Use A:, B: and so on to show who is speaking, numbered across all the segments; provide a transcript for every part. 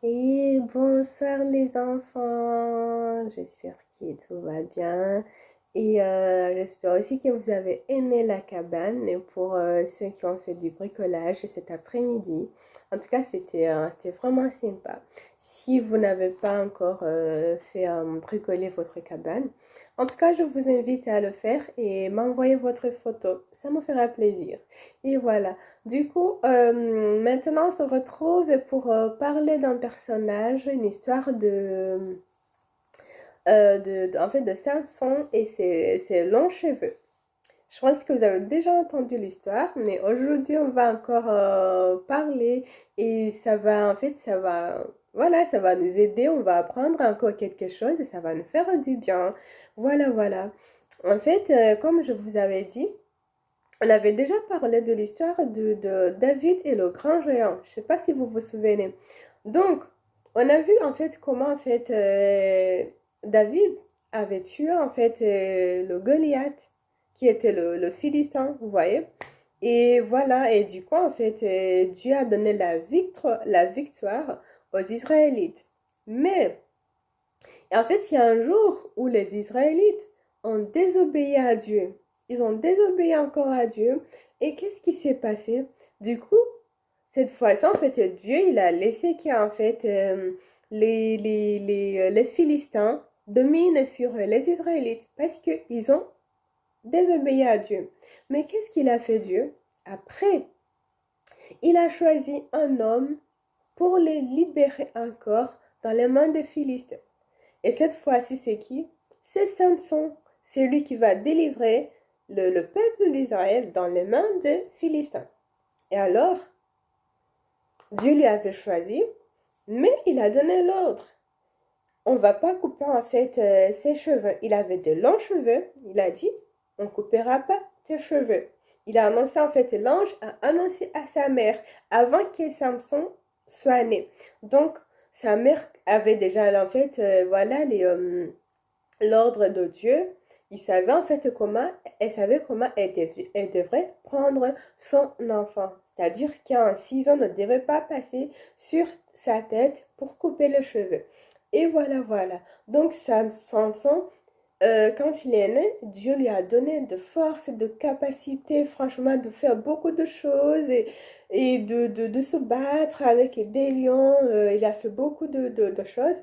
A: Et bonsoir les enfants, j'espère que tout va bien et j'espère aussi que vous avez aimé la cabane et pour ceux qui ont fait du bricolage cet après-midi. En tout cas, c'était vraiment sympa. Si vous n'avez pas encore fait bricoler votre cabane, en tout cas, je vous invite à le faire et m'envoyer votre photo. Ça me fera plaisir. Et voilà. Du coup, maintenant on se retrouve pour parler d'un personnage, une histoire en fait, de Samson et ses longs cheveux. Je pense que vous avez déjà entendu l'histoire, mais aujourd'hui on va encore parler et voilà, ça va nous aider, on va apprendre encore quelque chose et ça va nous faire du bien. Voilà, voilà. En fait, comme je vous avais dit, on avait déjà parlé de l'histoire de David et le grand géant. Je ne sais pas si vous vous souvenez. Donc, on a vu en fait comment en fait David avait tué en fait le Goliath qui était le Philistin, vous voyez. Et voilà, et du coup en fait Dieu a donné la victoire aux Israélites. Mais en fait, il y a un jour où les Israélites ont désobéi à Dieu. Ils ont désobéi encore à Dieu. Et qu'est-ce qui s'est passé? Du coup, cette fois-ci, en fait, Dieu, il a laissé qu'en fait, les Philistins dominent sur les Israélites parce qu'ils ont désobéi à Dieu. Mais qu'est-ce qu'il a fait Dieu? Après, il a choisi un homme pour les libérer encore dans les mains des Philistins. Et cette fois-ci, c'est qui? C'est Samson. C'est lui qui va délivrer le peuple d'Israël dans les mains des Philistins. Et alors, Dieu lui avait choisi, mais il a donné l'ordre. On ne va pas couper en fait ses cheveux. Il avait de longs cheveux. Il a dit, on ne coupera pas tes cheveux. Il a annoncé en fait, l'ange a annoncé à sa mère avant que Samson soit né. Donc, sa mère avait déjà en fait, voilà, l'ordre de Dieu. Il savait en fait elle savait comment elle devrait prendre son enfant. C'est-à-dire qu'un ciseau ne devait pas passer sur sa tête pour couper les cheveux. Et voilà, voilà. Donc, Samson, quand il est né, Dieu lui a donné de force, de capacité, franchement, de faire beaucoup de choses et de se battre avec des lions. Il a fait beaucoup de choses.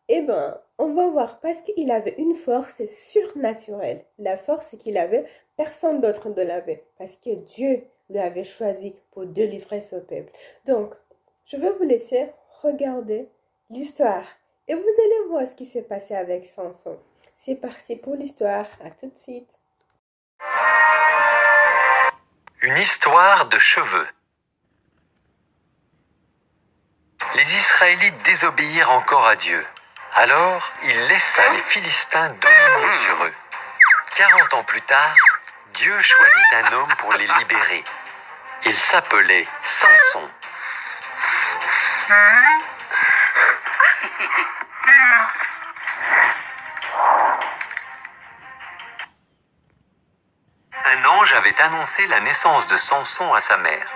A: Eh bien, on va voir parce qu'il avait une force surnaturelle. La force qu'il avait, personne d'autre ne l'avait. Parce que Dieu l'avait choisi pour délivrer ce peuple. Donc, je vais vous laisser regarder l'histoire. Et vous allez voir ce qui s'est passé avec Samson. C'est parti pour l'histoire. À tout de suite.
B: Une histoire de cheveux. Les Israélites désobéirent encore à Dieu. Alors, il laissa les Philistins dominer sur eux. 40 ans plus tard, Dieu choisit un homme pour les libérer. Il s'appelait Samson. Un ange avait annoncé la naissance de Samson à sa mère.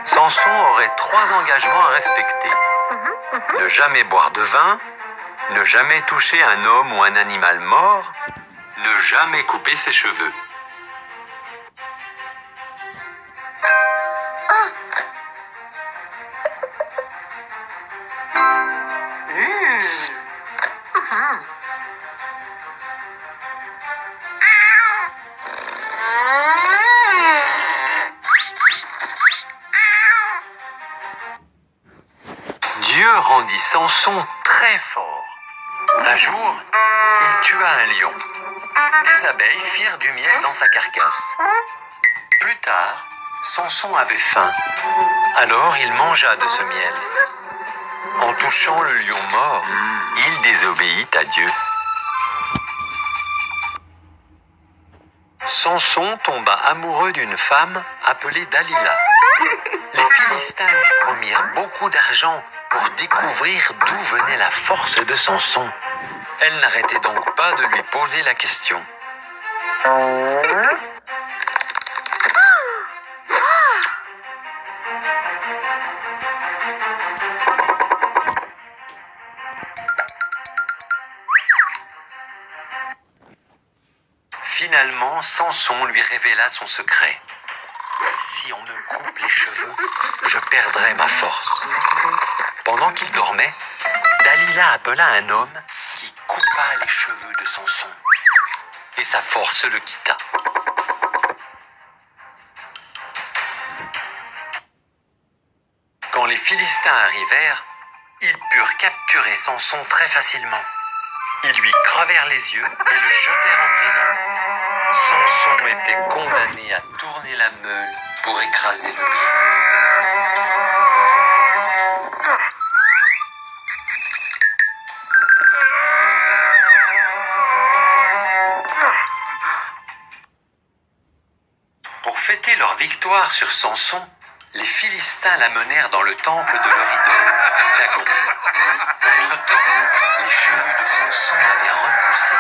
B: Samson aurait 3 engagements à respecter. Ne jamais boire de vin, ne jamais toucher un homme ou un animal mort, ne jamais couper ses cheveux. Dieu rendit Samson très fort. Un jour, il tua un lion. Les abeilles firent du miel dans sa carcasse. Plus tard, Samson avait faim. Alors il mangea de ce miel. En touchant le lion mort, il désobéit à Dieu. Samson tomba amoureux d'une femme appelée Dalila. Les Philistins lui promirent beaucoup d'argent pour découvrir d'où venait la force de Samson. Elle n'arrêtait donc pas de lui poser la question. Finalement, Samson lui révéla son secret. Si on me coupe les cheveux, je perdrai ma force. Pendant qu'il dormait, Dalila appela un homme qui coupa les cheveux de Samson. Et sa force le quitta. Quand les Philistins arrivèrent, ils purent capturer Samson très facilement. Ils lui crevèrent les yeux et le jetèrent en prison. Samson était condamné à tourner la meule pour écraser le blé. Pour fêter leur victoire sur Samson, les Philistins l'amenèrent dans le temple de leur idole, Dagon. Entre-temps, les cheveux de Samson avaient repoussé.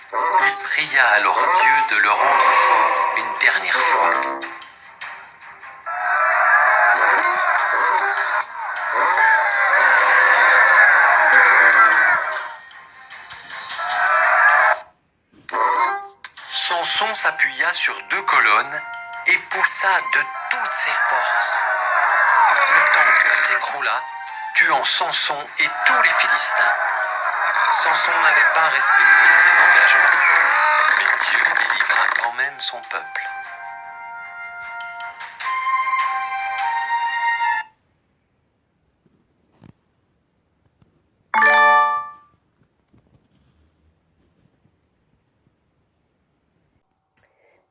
B: Il pria alors Dieu de le rendre fort une dernière fois. Samson s'appuya sur 2 colonnes et poussa de toutes ses forces. Le temple s'écroula, tuant Samson et tous les Philistins. Samson n'avait pas respecté ses engagements, mais Dieu délivra quand même son peuple.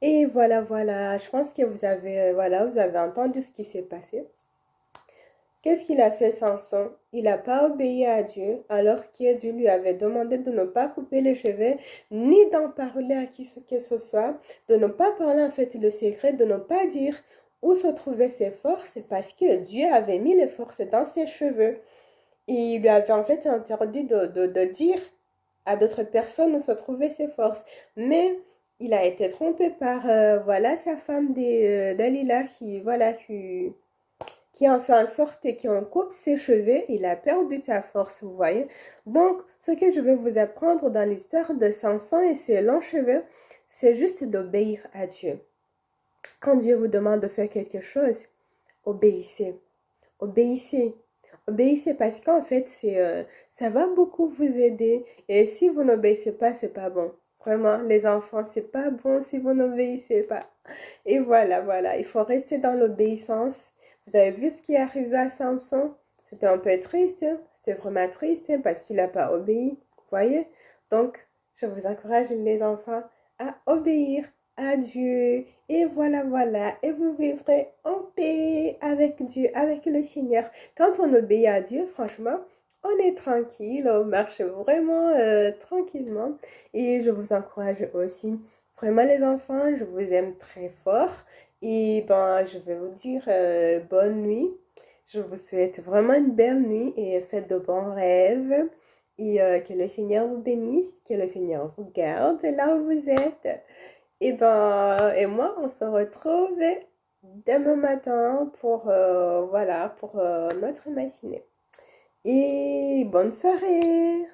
A: Et voilà, je pense que vous avez entendu ce qui s'est passé. Qu'est-ce qu'il a fait Samson? Il n'a pas obéi à Dieu alors que Dieu lui avait demandé de ne pas couper les cheveux, ni d'en parler à qui que ce soit, de ne pas parler en fait le secret, de ne pas dire où se trouvaient ses forces, parce que Dieu avait mis les forces dans ses cheveux. Il lui avait en fait interdit de dire à d'autres personnes où se trouvaient ses forces. Mais il a été trompé par sa femme Dalila qui en fait en sorte qu'on coupe ses cheveux, il a perdu sa force, vous voyez. Donc, ce que je vais vous apprendre dans l'histoire de Samson et ses longs cheveux, c'est juste d'obéir à Dieu. Quand Dieu vous demande de faire quelque chose, obéissez. Obéissez. Obéissez parce qu'en fait, ça va beaucoup vous aider. Et si vous n'obéissez pas, c'est pas bon. Vraiment, les enfants, c'est pas bon si vous n'obéissez pas. Et voilà, il faut rester dans l'obéissance. Vous avez vu ce qui est arrivé à Samson? C'était un peu triste, hein? C'était vraiment triste hein, parce qu'il n'a pas obéi. Vous voyez? Donc, je vous encourage, les enfants, à obéir à Dieu. Et voilà. Et vous vivrez en paix avec Dieu, avec le Seigneur. Quand on obéit à Dieu, franchement, on est tranquille, on marche vraiment tranquillement. Et je vous encourage aussi. Vraiment, les enfants, je vous aime très fort. Et je vais vous dire bonne nuit. Je vous souhaite vraiment une belle nuit et faites de bons rêves. Et que le Seigneur vous bénisse, que le Seigneur vous garde là où vous êtes. Et moi, on se retrouve demain matin pour notre matinée. Et bonne soirée!